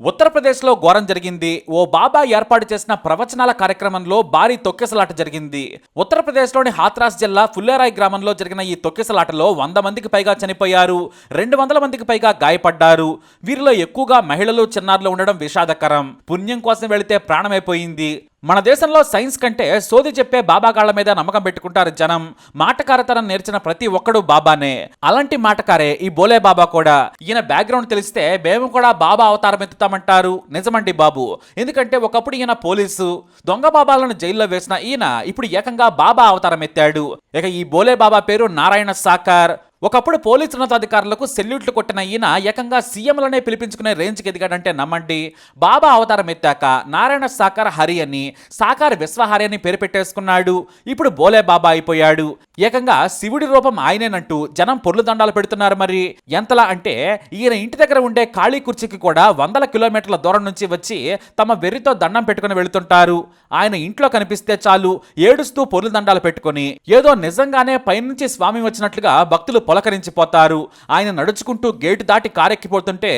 ఉత్తరప్రదేశ్లో ఘోరం జరిగింది. ఓ బాబా ఏర్పాటు చేసిన ప్రవచనాల కార్యక్రమంలో భారీ తొక్కిసలాట జరిగింది. ఉత్తరప్రదేశ్లోని హాత్రాస్ జిల్లా ఫుల్లేరాయ్ గ్రామంలో జరిగిన ఈ తొక్కిసలాటలో 100 మందికి పైగా చనిపోయారు. 200 మందికి పైగా గాయపడ్డారు. వీరిలో ఎక్కువగా మహిళలు, చిన్నారులు ఉండడం విషాదకరం. పుణ్యం కోసం వెళితే ప్రాణమైపోయింది. మన దేశంలో సైన్స్ కంటే సోది చెప్పే బాబాగాళ్ల మీద నమ్మకం పెట్టుకుంటారు జనం. మాటకారతనం నేర్చిన ప్రతి ఒక్కడు బాబానే. అలాంటి మాటకారే ఈ బోలే బాబా కూడా. ఈయన బ్యాక్గ్రౌండ్ తెలిస్తే మేము కూడా బాబా అవతారం ఎత్తుతామంటారు. నిజమండి బాబు. ఎందుకంటే ఒకప్పుడు ఈయన పోలీసు. దొంగ బాబాలను జైల్లో వేసిన ఈయన ఇప్పుడు ఏకంగా బాబా అవతారం ఎత్తాడు. ఇక ఈ బోలే బాబా పేరు నారాయణ సాకార్. ఒకప్పుడు పోలీసు ఉన్నతాధికారులకు సెల్యూట్లు కొట్టిన ఈయన ఏకంగా సీఎంలనే పిలిపించుకునే రేంజ్కి ఎదిగాడంటే నమ్మండి. బాబా అవతారం ఎత్తాక నారాయణ సాకార్ హరి అని, సాకార్ విశ్వహరి అని పేరు పెట్టేసుకున్నాడు. ఇప్పుడు బోలే బాబా అయిపోయాడు. ఏకంగా శివుడి రూపం ఆయనేనంటూ జనం పొర్లు దండాలు పెడుతున్నారు. మరి ఎంతలా అంటే ఈయన ఇంటి దగ్గర ఉండే ఖాళీ కుర్చీకి కూడా 100 కిలోమీటర్ల దూరం నుంచి వచ్చి తమ వెర్రితో దండం పెట్టుకుని వెళుతుంటారు. ఆయన ఇంట్లో కనిపిస్తే చాలు ఏడుస్తూ పొర్లు దండాలు పెట్టుకుని ఏదో నిజంగానే పైనుంచి స్వామి వచ్చినట్లుగా భక్తులు పొలకరించిపోతారు. ఆయన నడుచుకుంటూ గేటు దాటి కారెక్కిపోతుంటే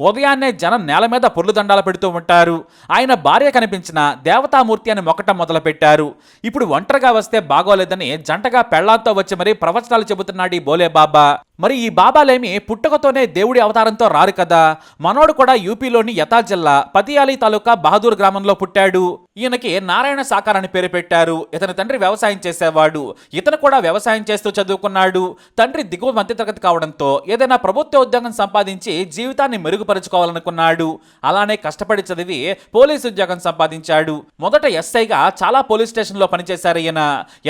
ఉదయాన్నే జనం నేల మీద పొర్లు దండాలు పెడుతూ ఉంటారు. ఆయన భార్య కనిపించిన దేవతామూర్తి అని మొక్కటం మొదలు పెట్టారు. ఇప్పుడు ఒంటరిగా వస్తే బాగోలేదని జంటగా పెళ్లాంతో వచ్చి మరీ ప్రవచనాలు చెబుతున్నాడు ఈ బోలే బాబా. మరి ఈ బాబాలేమి పుట్టుకతోనే దేవుడి అవతారంతో రారు కదా. మనోడు కూడా యూపీలోని యతా జిల్లా పతియాలి తాలూకా బహదూర్ గ్రామంలో పుట్టాడు. ఈయనకి నారాయణ సాకార్ అని పేరు పెట్టారు. ఇతని తండ్రి వ్యవసాయం చేసేవాడు. ఇతను కూడా వ్యవసాయం చేస్తూ చదువుకున్నాడు. తండ్రి దిగువ మధ్యతరగతి కావడంతో ఏదైనా ప్రభుత్వ ఉద్యోగం సంపాదించి జీవితాన్ని మెరుగుపరుచుకోవాలనుకున్నాడు. అలానే కష్టపడి చదివి పోలీసు ఉద్యోగం సంపాదించాడు. మొదట ఎస్ఐగా చాలా పోలీస్ స్టేషన్లో పనిచేశారు ఈయన.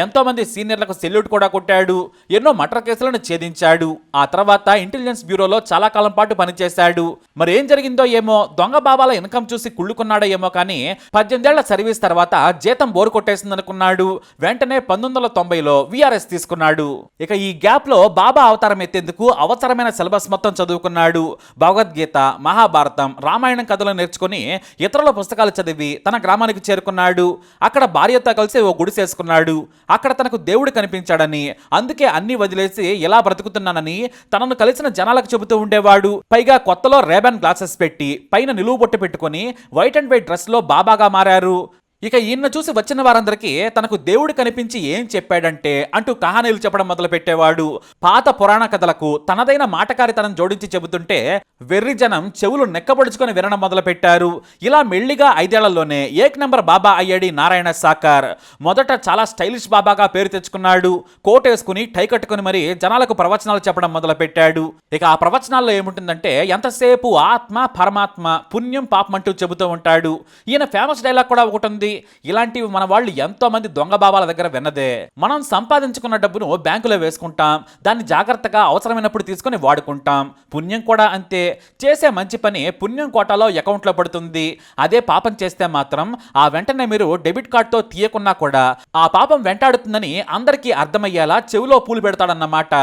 ఎంతో మంది సీనియర్లకు సెల్యూట్ కూడా కొట్టాడు. ఎన్నో మర్డర్ కేసులను ఛేదించాడు. ఆ తర్వాత ఇంటెలిజెన్స్ బ్యూరోలో చాలా కాలం పాటు పనిచేశాడు. మరి ఏం జరిగిందో ఏమో, దొంగ బాబాల ఇన్కమ్ చూసి కుళ్ళుకున్నాడో ఏమో కానీ 18 ఏళ్ల సర్వీస్ తర్వాత జీతం బోరు కొట్టేసిందనుకున్నాడు. వెంటనే 1990లో విఆర్ఎస్ తీసుకున్నాడు. ఇక ఈ గ్యాప్ లో బాబా అవతారం ఎత్తేందుకు అవసరమైన సిలబస్ మొత్తం చదువుకున్నాడు. భగవద్గీత, మహాభారతం, రామాయణం కథలు నేర్చుకుని ఇతరుల పుస్తకాలు చదివి తన గ్రామానికి చేరుకున్నాడు. అక్కడ భార్యతో కలిసి ఓ గుడిసేసుకున్నాడు. అక్కడ తనకు దేవుడు కనిపించాడని, అందుకే అన్ని వదిలేసి ఇలా బ్రతుకుతున్నానని తనను కలిసిన జనాలకు చెబుతూ ఉండేవాడు. పైగా కొత్తలో రేబన్ గ్లాసెస్ పెట్టి పైన నిలువు బొట్టు పెట్టుకుని వైట్ అండ్ వైట్ డ్రెస్ లో బాబాగా మారారు. ఇక ఈయన చూసి వచ్చిన వారందరికీ తనకు దేవుడు కనిపించి ఏం చెప్పాడంటే అంటూ కహానీలు చెప్పడం మొదలు పెట్టేవాడు. పాత పురాణ కథలకు తనదైన మాటకారితనం జోడించి చెబుతుంటే వెర్రి జనం చెవులు నెక్కబడుచుకొని వినడం మొదలు పెట్టారు. ఇలా మెల్లిగా 5 ఏళ్లలోనే ఏక్ నంబర్ బాబా అయ్యాడు నారాయణ సాకార్. మొదట చాలా స్టైలిష్ బాబాగా పేరు తెచ్చుకున్నాడు. కోట్ వేసుకుని టై కట్టుకుని మరి జనాలకు ప్రవచనాలు చెప్పడం మొదలు పెట్టాడు. ఇక ఆ ప్రవచనాల్లో ఏముంటుందంటే ఎంతసేపు ఆత్మ, పరమాత్మ, పుణ్యం, పాపం అంటూ చెబుతూ ఉంటాడు. ఈయన ఫేమస్ డైలాగ్ కూడా ఒకటి ఉంది. ఇలాంటివి మన వాళ్ళు ఎంతో మంది దొంగ బాబాల దగ్గర విన్నదే. మనం సంపాదించుకున్న డబ్బును బ్యాంకులో వేసుకుంటాం. దాన్ని జాగ్రత్తగా అవసరమైనప్పుడు తీసుకుని వాడుకుంటాం. పుణ్యం కూడా అంతే. చేసే మంచి పని పుణ్యం కోటాలో అకౌంట్లో పడుతుంది. అదే పాపం చేస్తే మాత్రం ఆ వెంటనే మీరు డెబిట్ కార్డుతో తీయకున్నా కూడా ఆ పాపం వెంటాడుతుందని అందరికీ అర్థమయ్యేలా చెవిలో పూలు పెడతాడన్నమాట.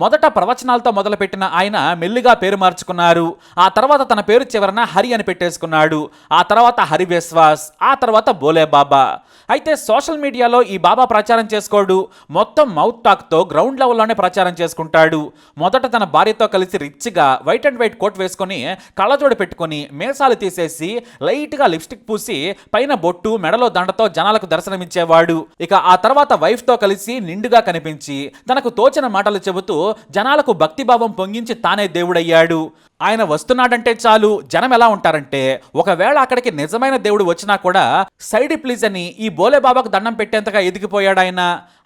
మొదట ప్రవచనాలతో మొదలుపెట్టిన ఆయన మెల్లిగా పేరు మార్చుకున్నారు. ఆ తర్వాత తన పేరు చివరన హరి అని పెట్టేసుకున్నాడు. ఆ తర్వాత హరి విశ్వాస్, ఆ తర్వాత బోలే బాబా. అయితే సోషల్ మీడియాలో ఈ బాబా ప్రచారం చేసుకోడు. మొత్తం మౌత్ టాక్ తో గ్రౌండ్ లెవెల్లోనే ప్రచారం చేసుకుంటాడు. మొదట తన భార్యతో కలిసి రిచ్గా వైట్ అండ్ వైట్ కోట్ వేసుకొని కళ్ళజోడు పెట్టుకొని మీసాలు తీసేసి లైట్ గా లిప్స్టిక్ పూసి పైన బొట్టు, మెడలో దండతో జనాలకు దర్శనమిచ్చేవాడు. ఇక ఆ తర్వాత వైఫ్ తో కలిసి నిండుగా కనిపించి తనకు తోచిన మాటలు చెబుతూ జనాలకు భక్తిభావం పొంగించి తానే దేవుడయ్యాడు. ఆయన వస్తున్నాడంటే చాలు జనం ఎలా ఉంటారంటే ఒకవేళ అక్కడికి నిజమైన దేవుడు వచ్చినా కూడా సైడ్ ప్లీజ్ అని ఈ బోలే బాబాకు దండం పెట్టేంతగా ఎదిగిపోయాడు ఆయన.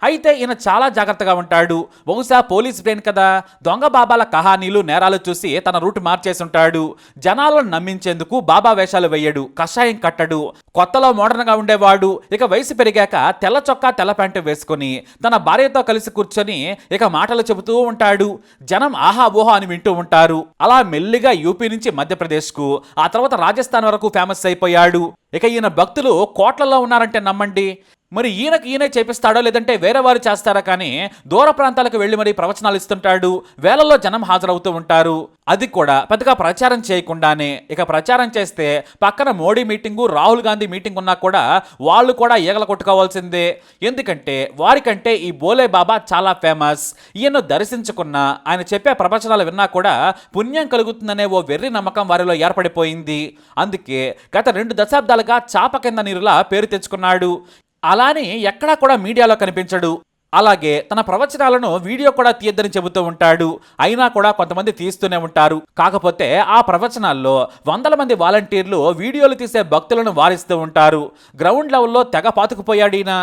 అయితే ఈయన చాలా జాగ్రత్తగా ఉంటాడు. బహుశా పోలీస్ బ్రెయిన్ కదా. దొంగ బాబాల కహానీలు, నేరాలు చూసి తన రూట్ మార్చేసి ఉంటాడు. జనాలను నమ్మించేందుకు బాబా వేషాలు వేయడు, కషాయం కట్టడు. కొత్తలో మోడర్న్ గా ఉండేవాడు. ఇక వయసు పెరిగాక తెల్ల చొక్కా, తెల్ల ప్యాంటు వేసుకుని తన భార్యతో కలిసి కూర్చొని ఇక మాటలు చెబుతూ ఉంటాడు. జనం ఆహా ఊహా అని వింటూ ఉంటారు. అలా మెల్లిగా యూపీ నుంచి మధ్యప్రదేశ్కు, ఆ తర్వాత రాజస్థాన్ వరకు ఫేమస్ అయిపోయాడు. ఇక ఈయన భక్తులు కోట్లలో ఉన్నారంటే నమ్మండి. మరి ఈయనే చేపిస్తాడో లేదంటే వేరే వారు చేస్తారా కానీ దూర ప్రాంతాలకు వెళ్ళి మరి ప్రవచనాలు ఇస్తుంటాడు. వేలల్లో జనం హాజరవుతూ ఉంటారు. అది కూడా పెద్దగా ప్రచారం చేయకుండానే. ఇక ప్రచారం చేస్తే పక్కన మోడీ మీటింగు, రాహుల్ గాంధీ మీటింగ్ ఉన్నా కూడా వాళ్ళు కూడా ఈగల కొట్టుకోవాల్సిందే. ఎందుకంటే వారికంటే ఈ బోలే బాబా చాలా ఫేమస్. ఈయన్ను దర్శించుకున్న, ఆయన చెప్పే ప్రవచనాలు విన్నా కూడా పుణ్యం కలుగుతుందనే ఓ వెర్రి నమ్మకం వారిలో ఏర్పడిపోయింది. అందుకే గత 2 దశాబ్దాలుగా చాప కింద నీరులా పేరు తెచ్చుకున్నాడు. అలానే ఎక్కడా కూడా మీడియాలో కనిపించడు. అలాగే తన ప్రవచనాలను వీడియో కూడా తీయద్దని చెబుతూ ఉంటాడు. అయినా కూడా కొంతమంది తీస్తూనే ఉంటారు. కాకపోతే ఆ ప్రవచనాల్లో వందల మంది వాలంటీర్లు వీడియోలు తీసే భక్తులను వారిస్తూ ఉంటారు. గ్రౌండ్ లెవెల్లో తెగ పాతుకుపోయాడు ఈయన.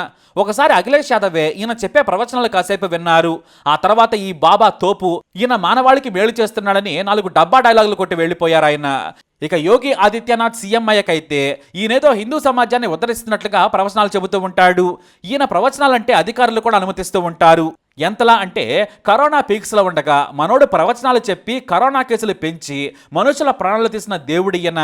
ఒకసారి అఖిలేష్ యాదవే ఈయన చెప్పే ప్రవచనాలు కాసేపు విన్నారు. ఆ తర్వాత ఈ బాబా తోపు, ఈయన మానవాళికి మేలు చేస్తున్నాడని 4 డబ్బా డైలాగులు కొట్టి వెళ్ళిపోయారు ఆయన. ఇక యోగి ఆదిత్యనాథ్ సీఎం అయ్యకైతే ఈయనేదో హిందూ సమాజాన్ని ఉద్ధరిస్తున్నట్లుగా ప్రవచనాలు చెబుతూ ఉంటాడు. ఈయన ప్రవచనాలంటే అధికారులు కూడా అనుమతిస్తూ ఉంటారు. ఎంతలా అంటే కరోనా పీక్స్లో ఉండగా మనోడు ప్రవచనాలు చెప్పి కరోనా కేసులు పెంచి మనుషుల ప్రాణాలు తీసిన దేవుడు ఈయన.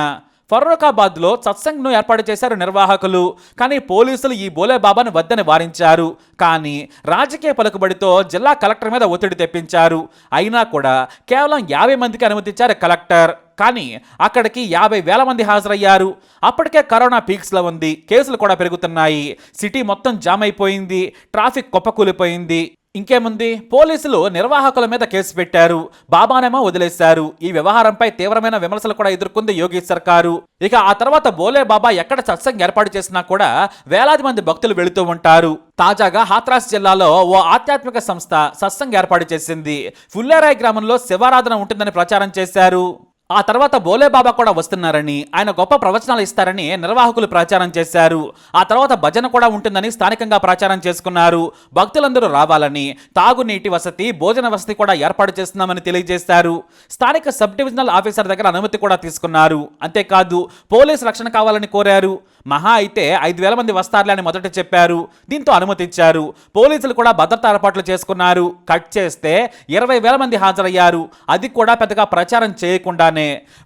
ఫరూఖాబాద్లో సత్సంగ్ను ఏర్పాటు చేశారు నిర్వాహకులు. కానీ పోలీసులు ఈ బోలే బాబాను వద్దని వారించారు. కానీ రాజకీయ పలుకుబడితో జిల్లా కలెక్టర్ మీద ఒత్తిడి తెప్పించారు. అయినా కూడా కేవలం 50 మందికి అనుమతించారు కలెక్టర్. కానీ అక్కడికి 50,000 మంది హాజరయ్యారు. అప్పటికే కరోనా పీక్స్లో ఉంది. కేసులు కూడా పెరుగుతున్నాయి. సిటీ మొత్తం జామ్ అయిపోయింది. ట్రాఫిక్ కుప్పకూలిపోయింది. ఇంకేముంది, పోలీసులు నిర్వాహకుల మీద కేసు పెట్టారు. బాబానేమో వదిలేశారు. ఈ వ్యవహారంపై తీవ్రమైన విమర్శలు కూడా ఎదుర్కొంది యోగి సర్కారు. ఇక ఆ తర్వాత బోలే బాబా ఎక్కడ సత్సంగ్ ఏర్పాటు చేసినా కూడా వేలాది మంది భక్తులు వెళుతూ ఉంటారు. తాజాగా హాత్రాస్ జిల్లాలో ఓ ఆధ్యాత్మిక సంస్థ సత్సంగ్ ఏర్పాటు చేసింది. ఫుల్లేరాయ్ గ్రామంలో శివారాధన ఉంటుందని ప్రచారం చేశారు. ఆ తర్వాత బోలే బాబా కూడా వస్తున్నారని, ఆయన గొప్ప ప్రవచనాలు ఇస్తారని నిర్వాహకులు ప్రచారం చేశారు. ఆ తర్వాత భజన కూడా ఉంటుందని స్థానికంగా ప్రచారం చేసుకున్నారు. భక్తులందరూ రావాలని, తాగునీటి వసతి, భోజన వసతి కూడా ఏర్పాటు చేస్తున్నామని తెలియజేశారు. స్థానిక సబ్ డివిజనల్ ఆఫీసర్ దగ్గర అనుమతి కూడా తీసుకున్నారు. అంతేకాదు పోలీసు రక్షణ కావాలని కోరారు. మహా అయితే 5,000 మంది వస్తారులే అని మొదట చెప్పారు. దీంతో అనుమతిచ్చారు. పోలీసులు కూడా భద్రతా ఏర్పాట్లు చేసుకున్నారు. కట్ చేస్తే 20,000 మంది హాజరయ్యారు. అది కూడా పెద్దగా ప్రచారం చేయకుండానే.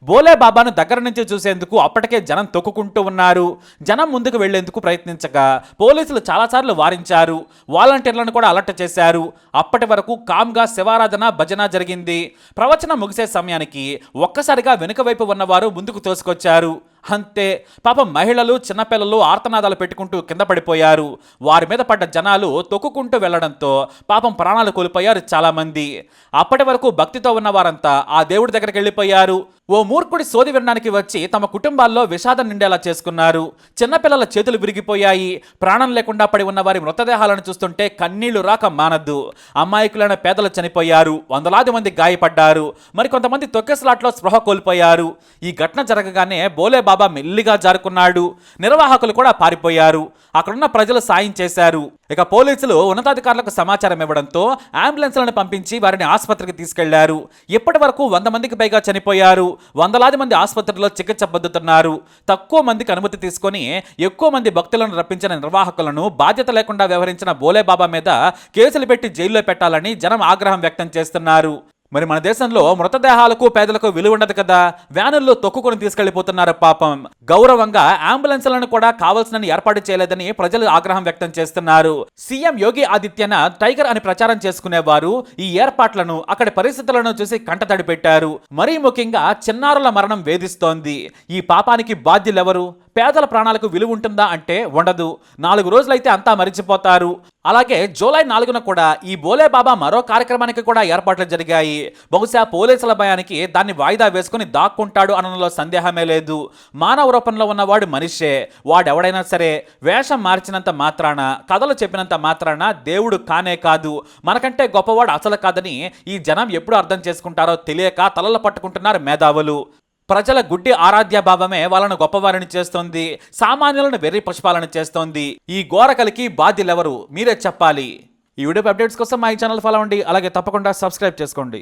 బోలే బాబాను దగ్గర నుంచి చూసేందుకు అప్పటికే జనం తొక్కుకుంటూ ఉన్నారు. జనం ముందుకు వెళ్లేందుకు ప్రయత్నించగా పోలీసులు చాలాసార్లు వారించారు. వాలంటీర్లను కూడా అలర్ట్ చేశారు. అప్పటి వరకు కామ్గా శివారాధన, భజన జరిగింది. ప్రవచనం ముగిసే సమయానికి ఒక్కసారిగా వెనుక వైపు ఉన్నవారు ముందుకు తోసుకొచ్చారు. అంతే, పాపం మహిళలు, చిన్నపిల్లలు ఆర్తనాదాలు పెట్టుకుంటూ కింద పడిపోయారు. వారి మీద పడ్డ జనాలు తొక్కుకుంటూ వెళ్లడంతో పాపం ప్రాణాలు కోల్పోయారు చాలా మంది. అప్పటి వరకు భక్తితో ఉన్న వారంతా ఆ దేవుడి దగ్గరికి వెళ్ళిపోయారు. ఓ మూర్ఖుడి సోది వినడానికి వచ్చి తమ కుటుంబాల్లో విషాదం నిండేలా చేసుకున్నారు. చిన్నపిల్లల చేతులు విరిగిపోయాయి. ప్రాణం లేకుండా పడి ఉన్న వారి మృతదేహాలను చూస్తుంటే కన్నీళ్లు రాక మానద్దు. అమాయకులైన పేదలు చనిపోయారు. వందలాది మంది గాయపడ్డారు. మరికొంతమంది తొక్కేసలాట్లో స్పృహ కోల్పోయారు. ఈ ఘటన జరగగానే బోలే బాబా మెల్లిగా జారుకున్నాడు. నిర్వాహకులు కూడా పారిపోయారు. అక్కడున్న ప్రజలు సాయం చేశారు. ఇక పోలీసులు ఉన్నతాధికారులకు సమాచారం ఇవ్వడంతో అంబులెన్స్లను పంపించి వారిని ఆసుపత్రికి తీసుకెళ్లారు. ఇప్పటి వరకు 100 మందికి పైగా చనిపోయారు. వందలాది మంది ఆసుపత్రిలో చికిత్స పొందుతున్నారు. తక్కువ మందికి అనుమతి తీసుకొని ఎక్కువ మంది భక్తులను రప్పించిన నిర్వాహకులను బాధ్యత లేకుండా వ్యవహరించిన బోలే బాబా మీద కేసులు పెట్టి జైల్లో పెట్టాలని జనం ఆగ్రహం వ్యక్తం చేస్తున్నారు. మరి మన దేశంలో మృతదేహాలకు పేదలకు విలువ ఉండదు కదా. వ్యానుల్లో తొక్కుకొని తీసుకెళ్లిపోతున్నారు పాపం. గౌరవంగా అంబులెన్స్లను కూడా కావాల్సిన ఏర్పాటు చేయలేదని ప్రజలు ఆగ్రహం వ్యక్తం చేస్తున్నారు. సీఎం యోగి ఆదిత్యనాథ్ టైగర్ అని ప్రచారం చేసుకునేవారు ఈ ఏర్పాట్లను, అక్కడి పరిస్థితులను చూసి కంటతడి పెట్టారు. మరీ ముఖ్యంగా చిన్నారుల మరణం వేధిస్తోంది. ఈ పాపానికి బాధ్యులెవరు? పేదల ప్రాణాలకు విలువ ఉంటుందా అంటే ఉండదు. 4 రోజులైతే అంతా మరిచిపోతారు. అలాగే జూలై 4న కూడా ఈ బోలే బాబా మరో కార్యక్రమానికి కూడా ఏర్పాట్లు జరిగాయి. బహుశా పోలీసుల భయానికి దాన్ని వాయిదా వేసుకుని దాక్కుంటాడు అనడంలో సందేహమే లేదు. మానవ రూపంలో ఉన్నవాడు మనిషే. వాడెవడైనా సరే వేషం మార్చినంత మాత్రాన, కథలు చెప్పినంత మాత్రాన దేవుడు కానే కాదు. మనకంటే గొప్పవాడు అసలు కాదని ఈ జనం ఎప్పుడు అర్థం చేసుకుంటారో తెలియక తలలు పట్టుకుంటున్నారు మేధావులు. ప్రజల గుడ్డి ఆరాధ్య భావమే వాళ్ళను గొప్పవారిని చేస్తోంది. సామాన్యులను వెర్రి పశుపాలను చేస్తోంది. ఈ ఘోరకలికి బాధ్యులెవరు? మీరే చెప్పాలి. ఈ వీడియో అప్డేట్స్ కోసం మా ఈ ఛానల్ ఫాలో అవ్వండి. అలాగే తప్పకుండా సబ్స్క్రైబ్ చేసుకోండి.